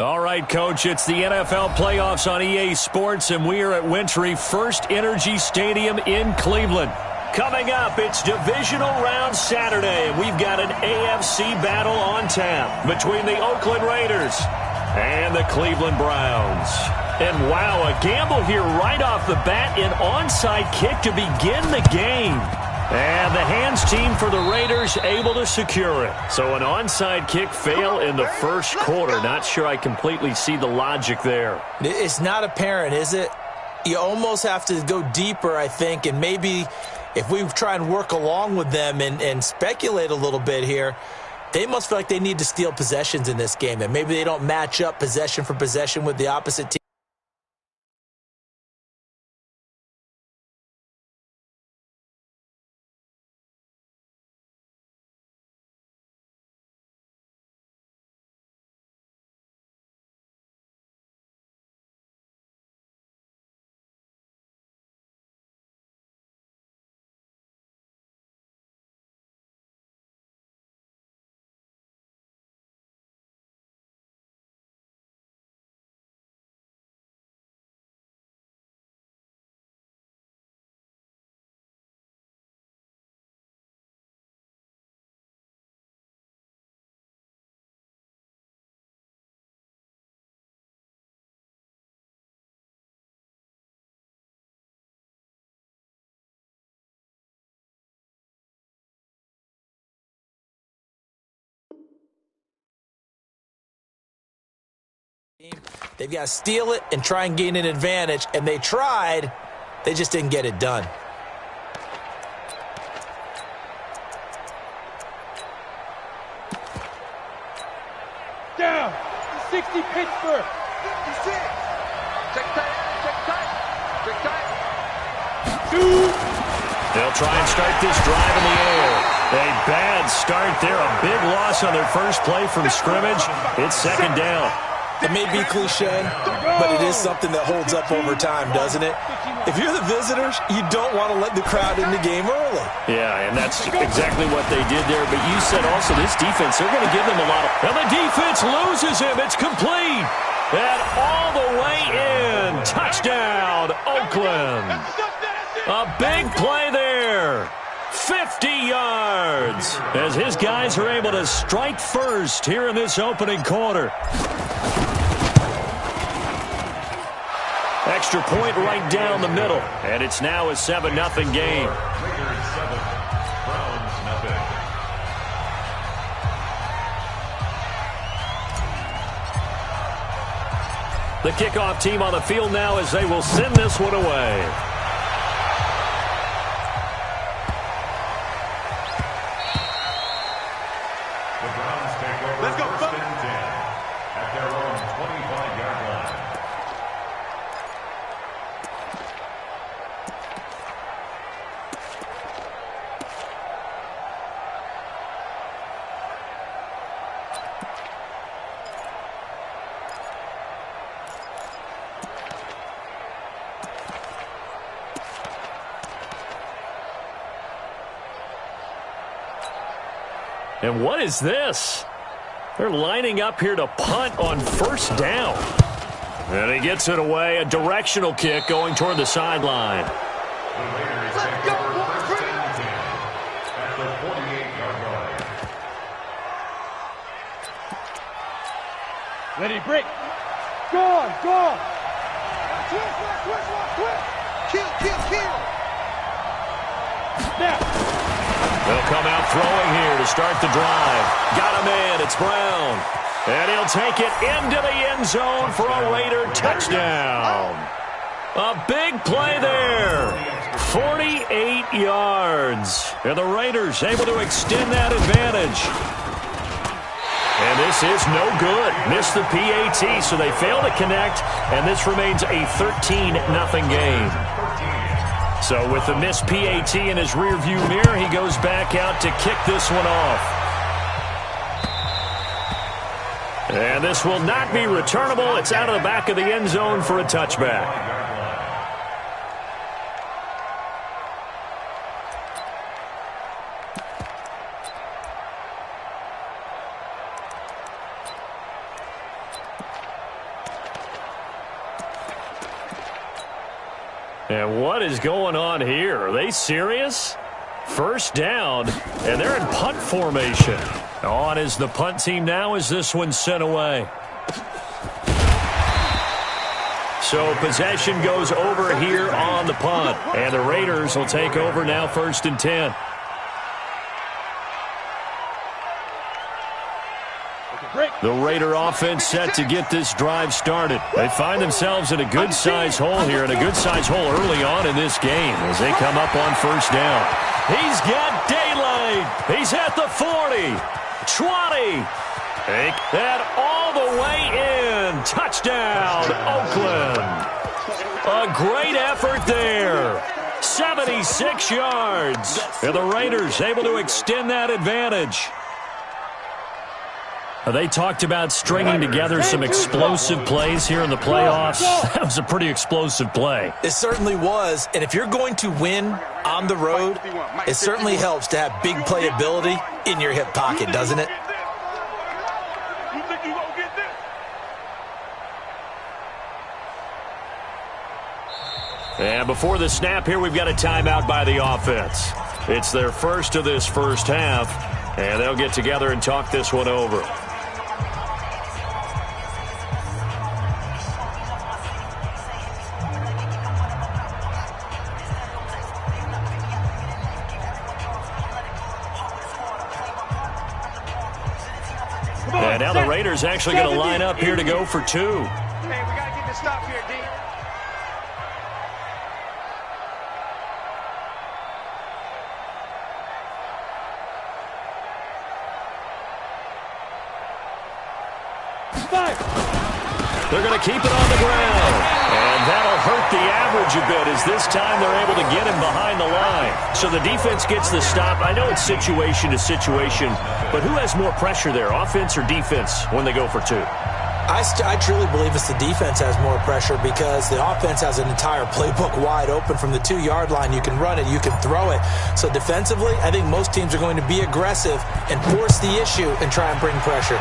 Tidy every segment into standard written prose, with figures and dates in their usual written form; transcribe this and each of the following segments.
All right, Coach, it's the NFL playoffs on EA Sports, and we are at Wintry First Energy Stadium in Cleveland. Coming up, it's Divisional Round Saturday, and we've got an AFC battle on tap between the Oakland Raiders and the Cleveland Browns. And wow, a gamble here right off the bat, an onside kick to begin the game. And the hands team for the Raiders able to secure it. So an onside kick fail in the first quarter. Not sure I completely see the logic there. It's not apparent, is it? You almost have to go deeper, I think, and maybe if we try and work along with them and speculate a little bit here, they must feel like they need to steal possessions in this game, and maybe they don't match up possession for possession with the opposite team. They've got to steal it and try and gain an advantage, and they tried. They just didn't get it done. Down. 60 Pittsburgh. Check tight. They'll try and start this drive in the air. A bad start there. A big loss on their first play from scrimmage. It's second down. It may be cliche, but it is something that holds up over time, doesn't it? If you're the visitors, you don't want to let the crowd in the game early. Yeah, and that's exactly what they did there. But you said also this defense, they're going to give them a lot of... And the defense loses him. It's complete. And all the way in. Touchdown, Oakland. A big play there. 50 yards. As his guys are able to strike first here in this opening quarter. Extra point right down the middle. And it's now a 7-0 game. Raiders 7, Browns nothing. The kickoff team on the field now as they will send this one away. The Browns take over. Let's go, first and 10 at their own 25-yard line. And what is this? They're lining up here to punt on first down. And he gets it away. A directional kick going toward the sideline. The Raiders take over first and 10 at the 48-yard line. Ready, break. Gone. Kill. Now. They'll come out throwing here to start the drive. Got him in. It's Brown. And he'll take it into the end zone for a Raider touchdown. A big play there. 48 yards. And the Raiders able to extend that advantage. And this is no good. Missed the PAT, so they fail to connect. And this remains a 13-0 game. So with the missed PAT in his rearview mirror, he goes back out to kick this one off. And this will not be returnable. It's out of the back of the end zone for a touchback. And what is going on here? Are they serious? First down, and they're in punt formation. On is the punt team now as this one's sent away. So possession goes over here on the punt. And the Raiders will take over now, 1st and 10. The Raider offense set to get this drive started. They find themselves in a good-sized hole here, and a good-sized hole early on in this game as they come up on 1st down. He's got daylight. He's at the 40, 20. Take that all the way in. Touchdown, Oakland. A great effort there. 76 yards. And the Raiders able to extend that advantage. They talked about stringing together some explosive plays here in the playoffs. That was a pretty explosive play. It certainly was. And if you're going to win on the road, it certainly helps to have big playability in your hip pocket, doesn't it? And before the snap here, we've got a timeout by the offense. It's their first of this first half, and they'll get together and talk this one over. And now the Raiders actually going to line up here to go for 2. Hey, we got to get this stop here, D. They're going to keep it on the ground. And that'll hurt the average a bit as this time they're able to get him behind the line. So the defense gets the stop. I know it's situation to situation, but who has more pressure there, offense or defense, when they go for 2? I truly believe it's the defense has more pressure because the offense has an entire playbook wide open from the 2-yard line. You can run it, you can throw it. So defensively, I think most teams are going to be aggressive and force the issue and try and bring pressure.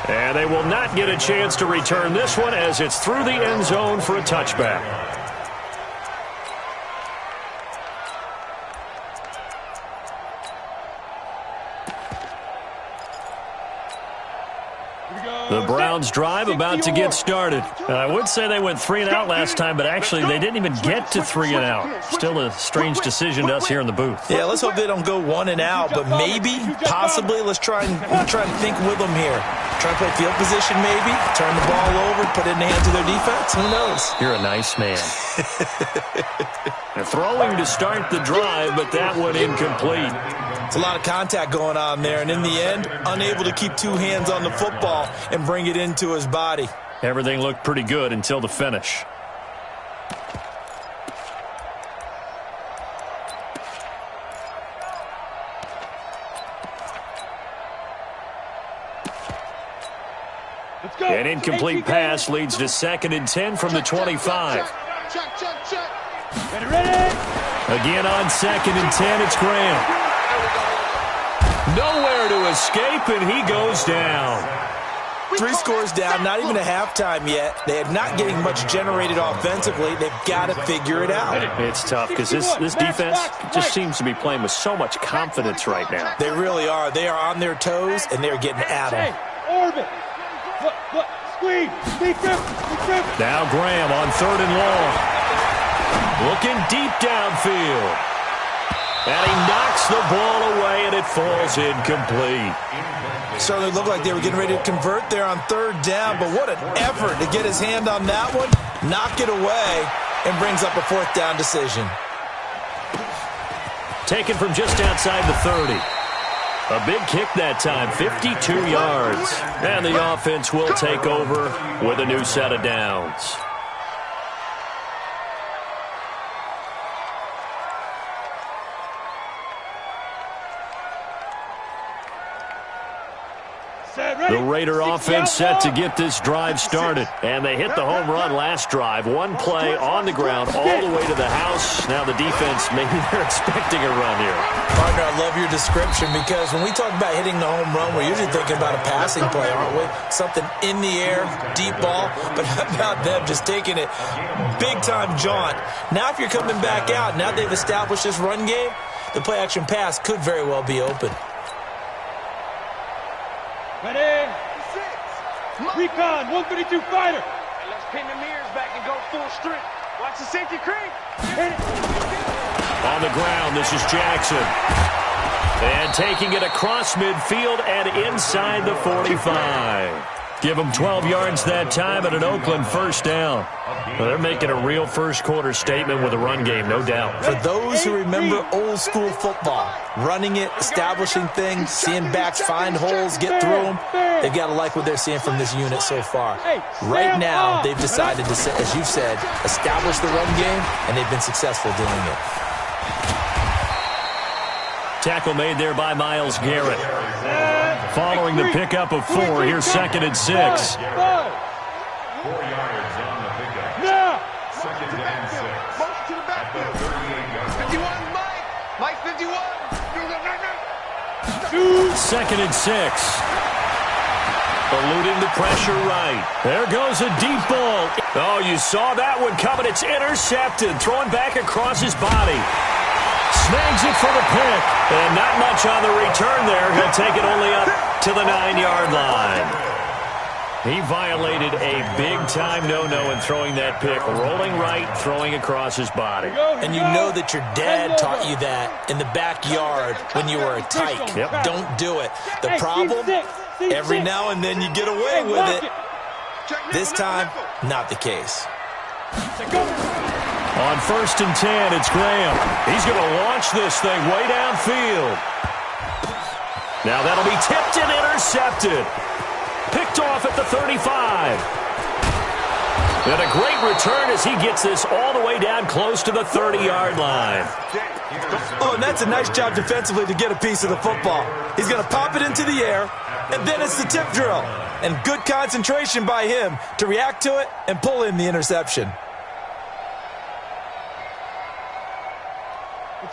And they will not get a chance to return this one as it's through the end zone for a touchback. The Browns drive about to get started. I would say they went 3 and out last time, but actually they didn't even get to 3 and out. Still a strange decision to us here in the booth. Yeah, let's hope they don't go 1 and out, but maybe, possibly, let's try and think with them here. Try to play field position maybe, turn the ball over, put it in the hands of their defense. Who knows? You're a nice man. Throwing to start the drive, but that one incomplete. It's a lot of contact going on there, and in the end, unable to keep 2 hands on the football and bring it into his body. Everything looked pretty good until the finish. An incomplete pass leads to 2nd and 10 from the 25. Ready? Again on 2nd and 10, it's Graham. Nowhere to escape, and he goes down. 3 scores down, not even a halftime yet. They are not getting much generated offensively. They've got to figure it out. It's tough because this defense just seems to be playing with so much confidence right now. They really are. They are on their toes, and they're getting at them. Orbit. Look. Squeeze. Now Graham on 3rd and long. Looking deep downfield. And he knocks the ball away, and it falls incomplete. Certainly looked like they were getting ready to convert there on 3rd down, but what an effort to get his hand on that one, knock it away, and brings up a 4th down decision. Taken from just outside the 30. A big kick that time, 52 yards. And the offense will take over with a new set of downs. The Raider offense set to get this drive started. And they hit the home run last drive. One play on the ground all the way to the house. Now the defense, maybe they're expecting a run here. Partner, I love your description because when we talk about hitting the home run, we're usually thinking about a passing play, aren't we? Something in the air, deep ball. But how about them just taking it big-time jaunt? Now if you're coming back out, now they've established this run game, the play-action pass could very well be open. Ready? Recon, 132 fighter. Let's pin the mirrors back and go full strength. Watch the safety creep. Hit it. On the ground, this is Jackson. And taking it across midfield and inside the 45. Give them 12 yards that time and an Oakland first down. Well, they're making a real first-quarter statement with a run game, no doubt. For those who remember old-school football, running it, establishing things, seeing backs find holes, get through them, they've got to like what they're seeing from this unit so far. Right now, they've decided to, as you said, establish the run game, and they've been successful doing it. Tackle made there by Myles Garrett. Following the pickup of 4, here's 2nd and 6. 4 yards on the pickup. Now. 2nd and 6. Motion to the backfield. 51, Mike. Mike 51. 2nd and 6. Eluding the pressure right. There goes a deep ball. Oh, you saw that one coming. It's intercepted. Throwing back across his body. Snags it for the pick. And not much on the return there. He'll take it only up to the 9-yard line. He violated a big-time no-no in throwing that pick. Rolling right, throwing across his body. And you know that your dad taught you that in the backyard when you were a tyke. Yep. Don't do it. The problem, every now and then you get away with it. This time, not the case. On 1st and 10, it's Graham. He's going to launch this thing way downfield. Now that'll be tipped and intercepted. Picked off at the 35. And a great return as he gets this all the way down close to the 30-yard line. Oh, and that's a nice job defensively to get a piece of the football. He's going to pop it into the air, and then it's the tip drill. And good concentration by him to react to it and pull in the interception.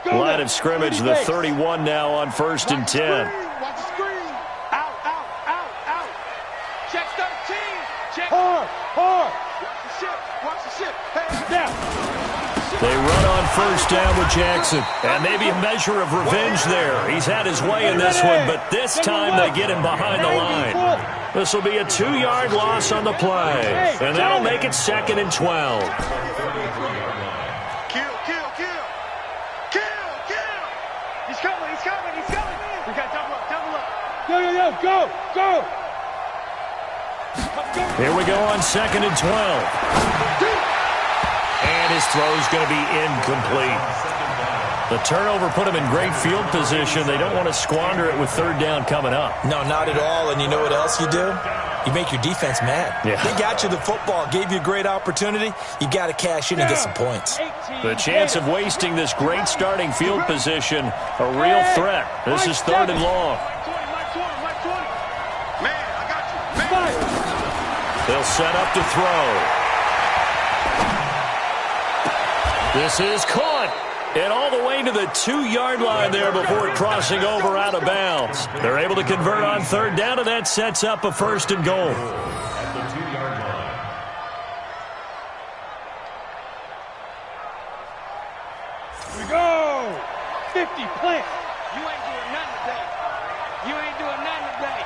Line of scrimmage, the 31 now on 1st and 10. Watch the screen. Out, out, out, out. Check 13. Check. Hard. Watch the ship. Watch the ship. Hey. Now. They run on 1st down with Jackson. And maybe a measure of revenge there. He's had his way in this one, but this time they get him behind the line. This will be a 2-yard loss on the play. And that'll make it 2nd and 12. We got double up. Yo, go. Here we go on 2nd and 12. And his throw's going to be incomplete. The turnover put him in great field position. They don't want to squander it with 3rd down coming up. No, not at all. And you know what else you do? You make your defense mad. Yeah. They got you the football, gave you a great opportunity. You got to cash in and get some points. The chance of wasting this great starting field position, a real threat. This is 3rd and long. Man, I got you. Man. They'll set up to throw. This is caught. And all the way to the 2-yard line there before crossing over out of bounds. They're able to convert on 3rd down, and that sets up a 1st and goal. At the 2-yard line. We go. 50 plant. You ain't doing nothing today. You ain't doing nothing today.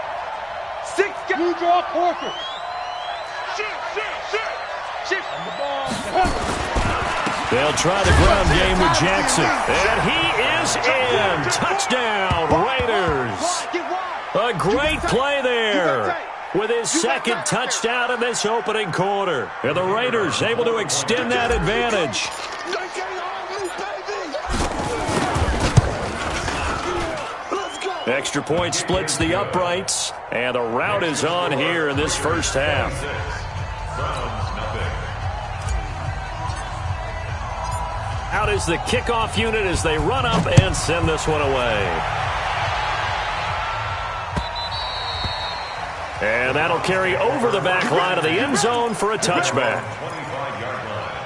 6 guys. Blue draw Corker. Shit. On the ball. They'll try the ground game with Jackson. And he is in. Touchdown, Raiders. A great play there with his 2nd touchdown in this opening quarter. And the Raiders able to extend that advantage. Extra point splits the uprights. And the rout is on here in this first half. Out is the kickoff unit as they run up and send this one away. And that'll carry over the back line of the end zone for a touchback. 25-yard line.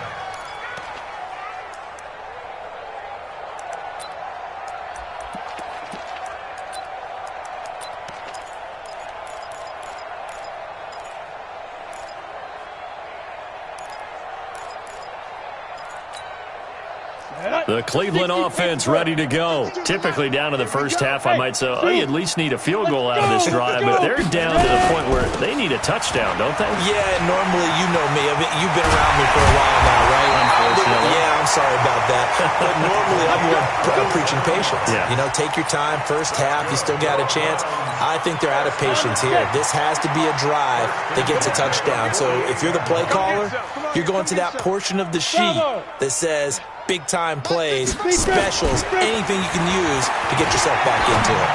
The Cleveland offense ready to go. Typically down to the first half, I might say, oh, you at least need a field goal out of this drive, but they're down to the point where they need a touchdown, don't they? Yeah, normally, you know me. I mean, you've been around me for a while now, right? Unfortunately. Yeah, I'm sorry about that. But normally, I'm preaching patience. Yeah. You know, take your time. First half, you still got a chance. I think they're out of patience here. This has to be a drive that gets a touchdown. So if you're the play caller, you're going to that portion of the sheet that says big-time plays, specials, anything you can use to get yourself back into it.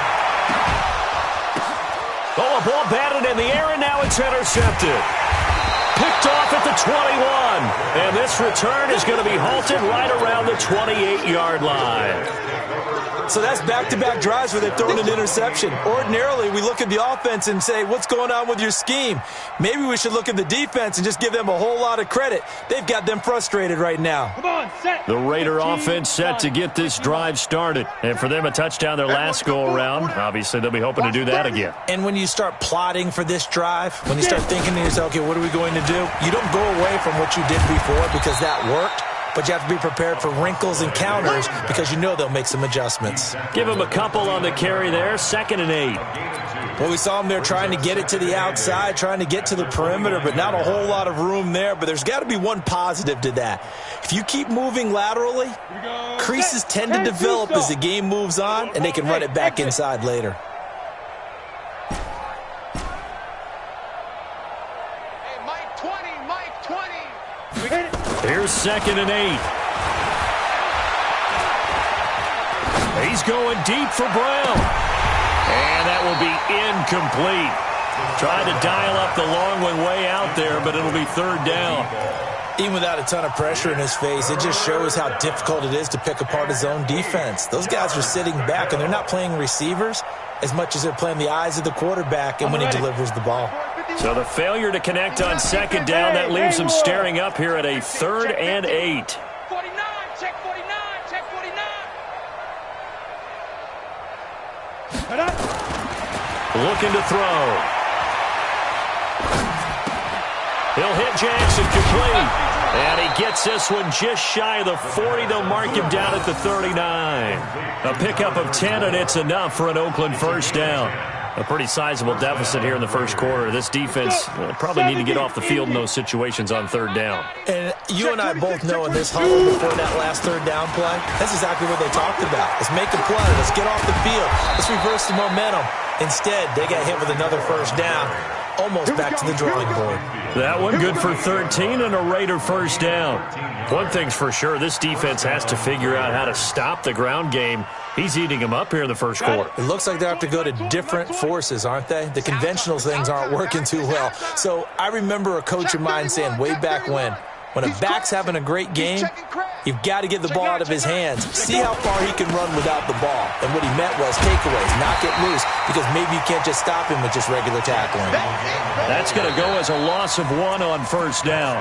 Oh, a ball batted in the air, and now it's intercepted. Picked off at the 21. And this return is going to be halted right around the 28-yard line. So that's back-to-back drives where they've thrown an interception. Ordinarily, we look at the offense and say, what's going on with your scheme? Maybe we should look at the defense and just give them a whole lot of credit. They've got them frustrated right now. Come on, set. The Raider offense set to get this drive started. And for them, a touchdown their last go-around. Obviously, they'll be hoping to do that again. And when you start plotting for this drive, when you start thinking to yourself, okay, what are we going to do? You don't go away from what you did before because that worked. But you have to be prepared for wrinkles and counters because you know they'll make some adjustments. Give them a couple on the carry there, 2nd and 8. Well, we saw them there trying to get it to the outside, trying to get to the perimeter, but not a whole lot of room there. But there's got to be one positive to that. If you keep moving laterally, creases tend to develop as the game moves on, and they can run it back inside later. Hey, Mike 20, Mike 20. Here's 2nd and 8. He's going deep for Brown. And that will be incomplete. Trying to dial up the long one way out there, but it'll be 3rd down. Even without a ton of pressure in his face, it just shows how difficult it is to pick apart his own defense. Those guys are sitting back, and they're not playing receivers as much as they're playing the eyes of the quarterback and when he delivers the ball. So the failure to connect on 2nd down, that leaves them staring up here at a 3rd and 8. 49, check 49, check 49. Looking to throw. He'll hit Jackson complete. And he gets this one just shy of the 40. They'll mark him down at the 39. A pickup of 10, and it's enough for an Oakland first down. A pretty sizable deficit here in the first quarter. This defense probably need to get off the field in those situations on 3rd down. And you and I both know in this huddle before that last 3rd down play, that's exactly what they talked about. Let's make a play. Let's get off the field. Let's reverse the momentum. Instead, they got hit with another 1st down. Almost back to the drawing board. That one good for 13 and a Raider 1st down. One thing's for sure, this defense has to figure out how to stop the ground game. He's eating them up here in the first quarter. It looks like they have to go to different forces, aren't they? The conventional things aren't working too well. So I remember a coach of mine saying way back when a back's having a great game, you've got to get the ball out of his hands. See how far he can run without the ball. And what he meant was takeaways, knock it loose, because maybe you can't just stop him with just regular tackling. That's going to go as a loss of 1 on 1st down.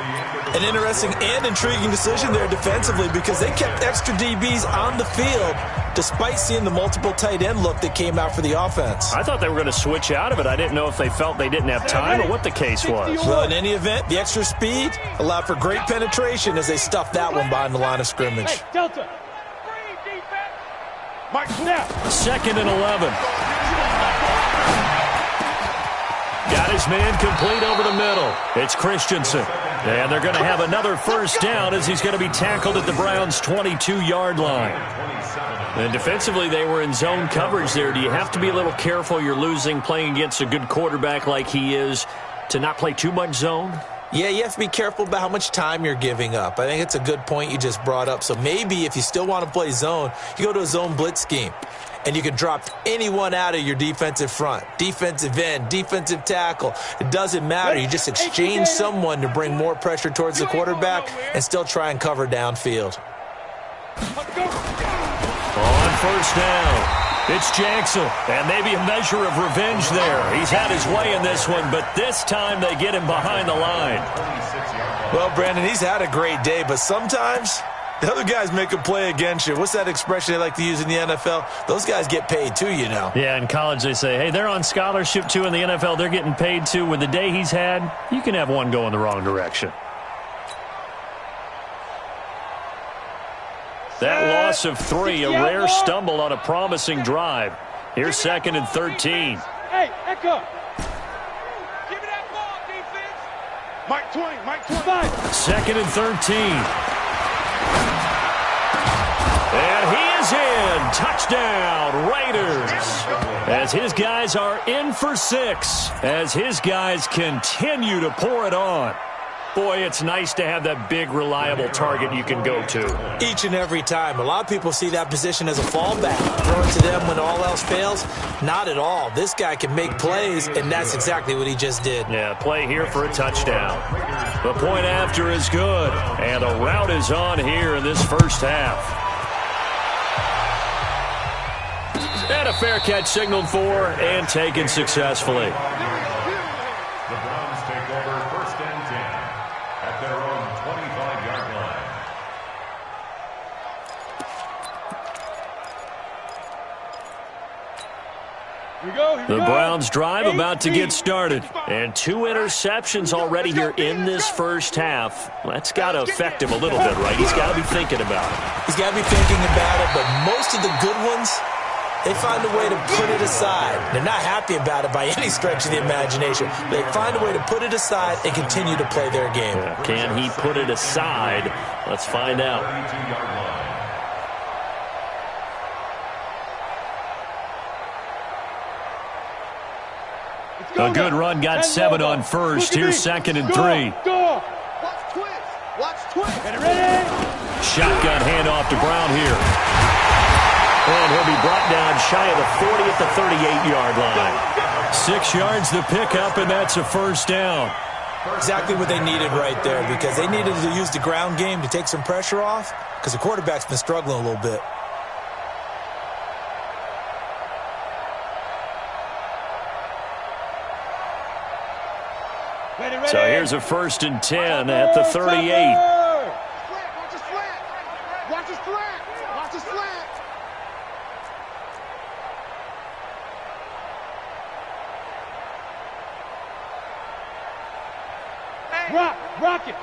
An interesting and intriguing decision there defensively because they kept extra DBs on the field despite seeing the multiple tight end look that came out for the offense. I thought they were going to switch out of it. I didn't know if they felt they didn't have time or what the case was. Well, in any event, the extra speed allowed for great penetration as they stuffed that one behind the line of scrimmage. Hey, Delta. Mark snap. 2nd and 11. Got his man complete over the middle. It's Christensen. And they're going to have another 1st down as he's going to be tackled at the Browns' 22-yard line. And defensively, they were in zone coverage there. Do you have to be a little careful? You're losing playing against a good quarterback like he is to not play too much zone? Yeah, you have to be careful about how much time you're giving up. I think it's a good point you just brought up. So maybe if you still want to play zone, you go to a zone blitz scheme. And you can drop anyone out of your defensive front. Defensive end, defensive tackle. It doesn't matter. You just exchange someone to bring more pressure towards the quarterback and still try and cover downfield. On 1st down. It's Jackson, and maybe a measure of revenge there. He's had his way in this one, but this time they get him behind the line. Well, Brandon, he's had a great day, but sometimes the other guys make a play against you. What's that expression they like to use in the NFL? Those guys get paid too, you know. Yeah, in college they say, hey, they're on scholarship too. In the NFL, they're getting paid too. With the day he's had, you can have one go in the wrong direction. That loss of 3, a rare stumble on a promising drive. Here's 2nd and 13. Hey, Echo. Give me that ball, defense. Mike Twain, Mike Twain. 2nd and 13. And he is in. Touchdown, Raiders. As his guys are in for 6. As his guys continue to pour it on. Boy, it's nice to have that big, reliable target you can go to. Each and every time. A lot of people see that position as a fallback. Throw it to them when all else fails. Not at all. This guy can make plays, and that's exactly what he just did. Yeah, play here for a touchdown. The point after is good, and a rout is on here in this first half. And a fair catch signaled for and taken successfully. The Browns take over 1st and 10 at their own 25-yard line. Here we go. The Browns drive about to get started. And 2 interceptions already here in this first half. That's got to affect him a little bit, right? He's got to be thinking about it. He's got to be thinking about it, but most of the good ones, they find a way to put it aside. They're not happy about it by any stretch of the imagination. They find a way to put it aside and continue to play their game. Yeah. Can he put it aside? Let's find out. 32-yard line. A good run, got 7 on first. Here's 2nd and 3. Go. Watch twist. Watch twist. Get it ready. Shotgun handoff to Brown here. And he'll be brought down shy of the 40 at the 38-yard line. 6 yards the pickup, and that's a first down. Exactly what they needed right there, because they needed to use the ground game to take some pressure off, because the quarterback's been struggling a little bit. So here's a 1st and 10 at the 38. Watch a slant. Watch a slant. Watch a slant. Rock it.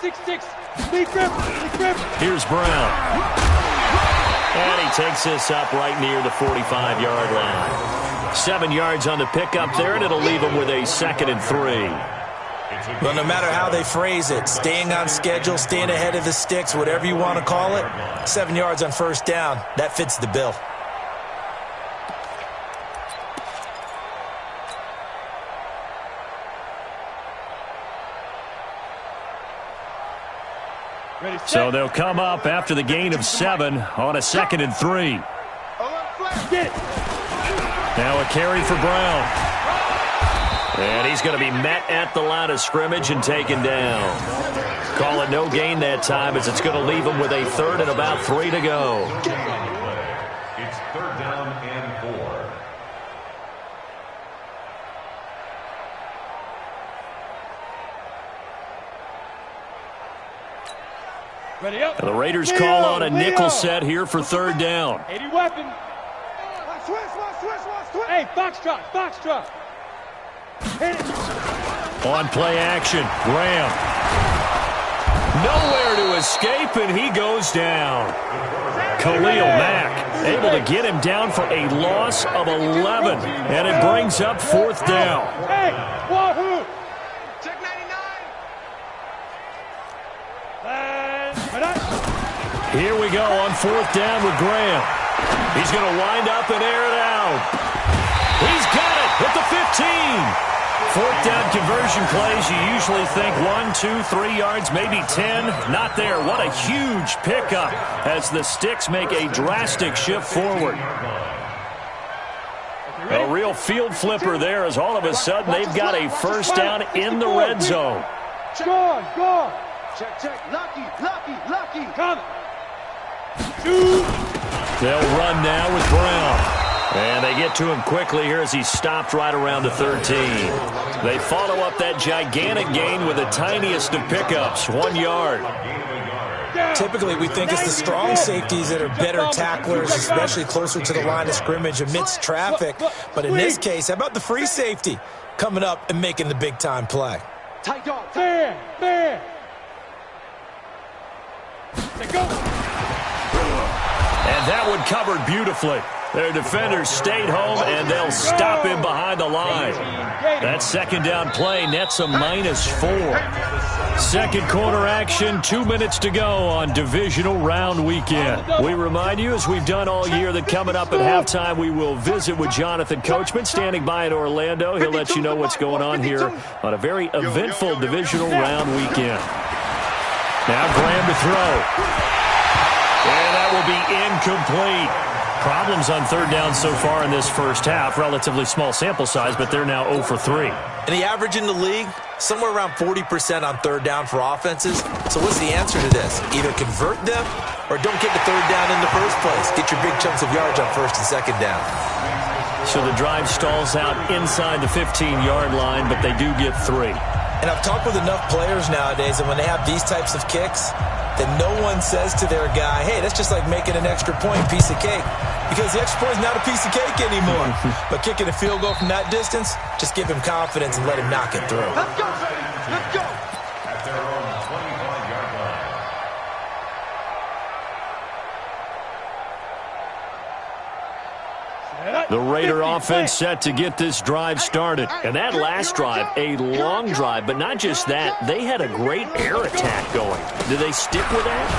6'6". Lee Griffin. Here's Brown. And he takes this up right near the 45-yard line. 7 yards on the pickup there, and it'll leave him with a 2nd and 3. Well, no matter how they phrase it, staying on schedule, staying ahead of the sticks, whatever you want to call it, 7 yards on first down, that fits the bill. So they'll come up after the gain of 7 on a 2nd and 3. Get it. Now a carry for Brown. And he's going to be met at the line of scrimmage and taken down. Call it no gain that time, as it's going to leave him with a 3rd and about 3 to go. It's 3rd down and 4. Ready up. And the Raiders call on a nickel set here for 3rd down. 80 weapon. Watch twist. Hey, foxtrot. Hit it. On play action, Graham. Nowhere to escape, and he goes down. Khalil Mack able to get him down for a loss of 11, and it brings up 4th down. Hey, wahoo. Check 99. Here we go on 4th down with Graham. He's going to wind up and air it out. He's got it at the 15. 4th down conversion plays, you usually think 1, 2, 3 yards, maybe 10. Not there. What a huge pickup as the Sticks make a drastic shift forward. A real field flipper there, as all of a sudden they've got a first down in the red zone. Gone. Check. Lucky. Coming. 2. They'll run now with Brown. And they get to him quickly here as he's stopped right around the 13. They follow up that gigantic gain with the tiniest of pickups, 1 yard. Typically, we think it's the strong safeties that are better tacklers, especially closer to the line of scrimmage amidst traffic. But in this case, how about the free safety coming up and making the big-time play? Tight dog. Fair. Let's go. And that one covered beautifully. Their defenders stayed home, and they'll stop him behind the line. That second down play nets a -4. Second quarter action, 2 minutes to go on divisional round weekend. We remind you, as we've done all year, that coming up at halftime, we will visit with Jonathan Coachman, standing by in Orlando. He'll let you know what's going on here on a very eventful divisional round weekend. Now Graham to throw. And that will be incomplete. Problems on third down so far in this first half. Relatively small sample size, but they're now 0 for 3. And the average in the league, somewhere around 40% on third down for offenses. So what's the answer to this? Either convert them or don't get the third down in the first place. Get your big chunks of yards on first and second down. So the drive stalls out inside the 15-yard line, but they do get 3. And I've talked with enough players nowadays, and when they have these types of kicks, then no one says to their guy, hey, that's just like making an extra point, piece of cake. Because the extra point is not a piece of cake anymore. But kicking a field goal from that distance, just give him confidence and let him knock it through. Let's go. Let's go. At their own 25-yard line. The Raider offense set to get this drive started. And that last drive, a long drive, but not just that. They had a great air attack going. Do they stick with that?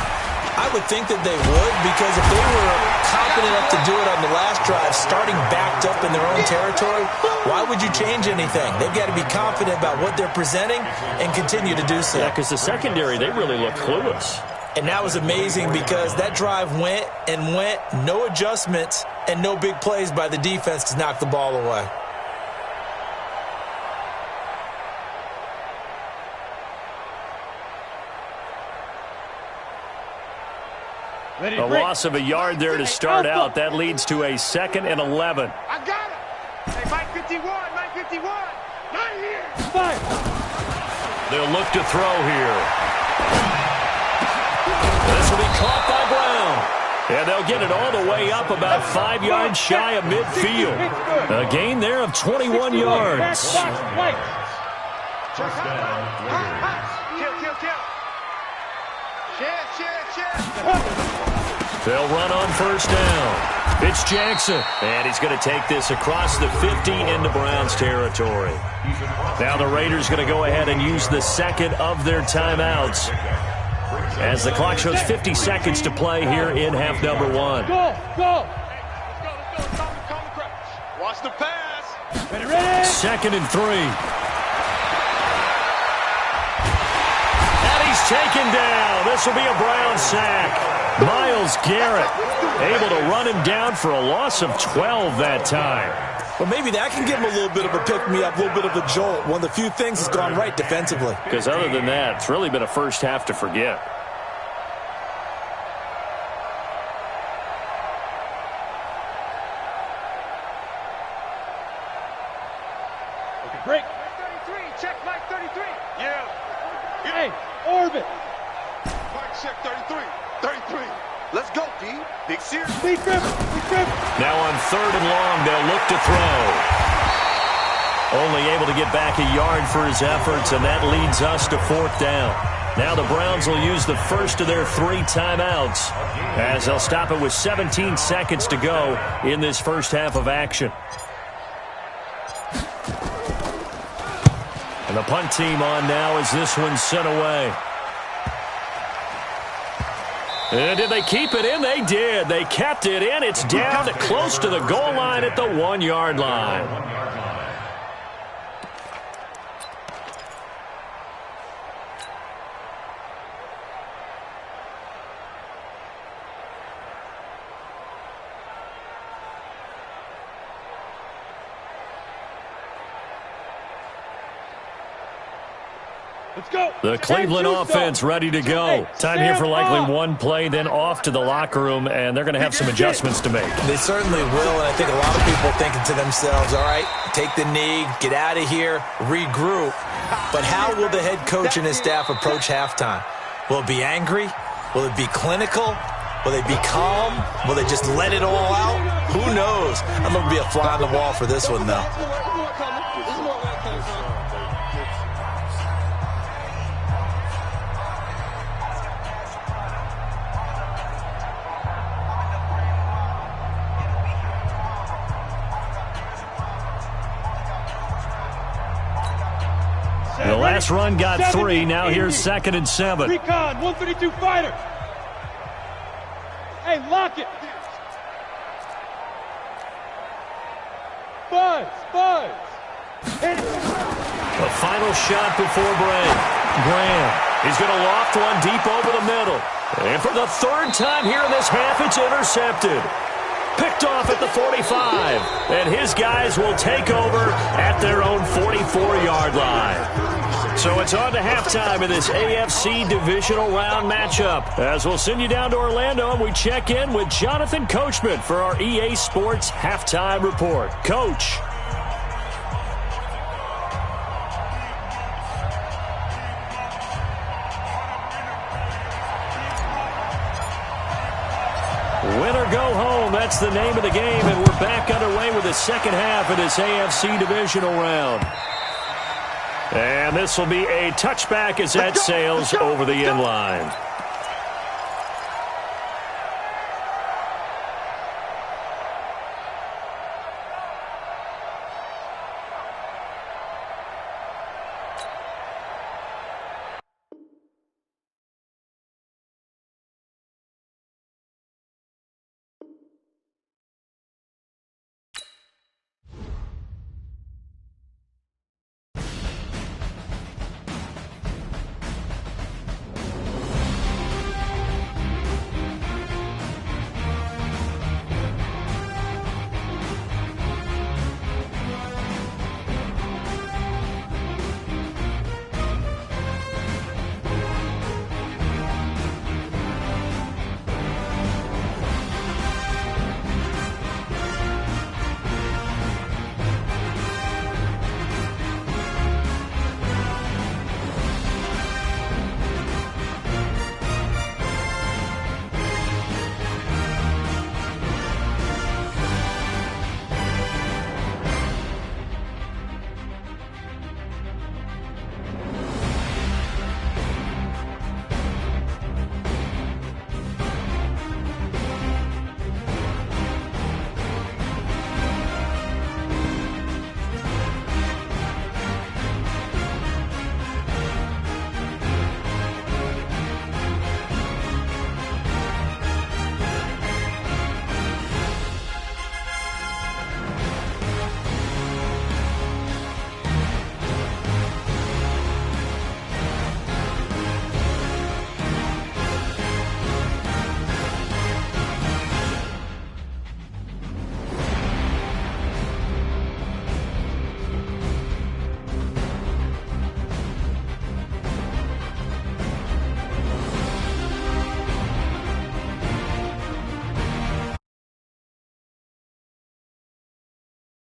I would think that they would, because if they were confident enough to do it on the last drive, starting backed up in their own territory, why would you change anything? They've got to be confident about what they're presenting and continue to do so. Yeah, because the secondary, they really look clueless. And that was amazing because that drive went and went, no adjustments, and no big plays by the defense to knock the ball away. A loss of a yard there to start out. That leads to a 2nd and 11. I got it. Hey, Mike 51, Mike 51. Not here. Five. They'll look to throw here. This will be caught by Brown. And they'll get it all the way up about 5 yards shy of midfield. A gain there of 21 yards. First down, Raiders. Kill. Share. They'll run on first down. It's Jackson. And he's going to take this across the 50 into Browns territory. Now the Raiders going to go ahead and use the second of their timeouts, as the clock shows 50 seconds to play here in half number 1. Go. Watch the pass. Ready. 2nd and 3. And he's taken down. This will be a Brown sack. Myles Garrett able to run him down for a loss of 12 that time. Well, maybe that can give him a little bit of a pick-me-up, a little bit of a jolt. One of the few things that's gone right defensively. Because other than that, it's really been a first half to forget. Break. 33. Check Mike 33. Yeah. Hey, orbit. Mike check 33. 33. Let's go, D. Big series. Big grip. Now on 3rd and long, they'll look to throw. Only able to get back a yard for his efforts, and that leads us to 4th down. Now the Browns will use the first of their 3 timeouts, as they'll stop it with 17 seconds to go in this first half of action. And the punt team on now as this one's sent away. And did they keep it in? They did. They kept it in. It's down to close to the goal line at the 1-yard line. Let's go. The Cleveland offense ready to go. Time here for likely one play, then off to the locker room, and they're going to have some adjustments to make. They certainly will, and I think a lot of people are thinking to themselves, all right, take the knee, get out of here, regroup. But how will the head coach and his staff approach halftime? Will it be angry? Will it be clinical? Will they be calm? Will they just let it all out? Who knows? I'm going to be a fly on the wall for this one, though. The last run got 3. Now here's 2nd and 7. Recon, 132 fighter. Hey, lock it. Buzz. The final shot before break. Graham. He's going to loft one deep over the middle. And for the 3rd time here in this half, it's intercepted. Picked off at the 45. And his guys will take over at their own 44-yard line. So it's on to halftime in this AFC divisional round matchup. As we'll send you down to Orlando, and we check in with Jonathan Coachman for our EA Sports Halftime Report. Coach. Win or go home, that's the name of the game, and we're back underway with the second half of this AFC divisional round. And this will be a touchback as that sails over the end line.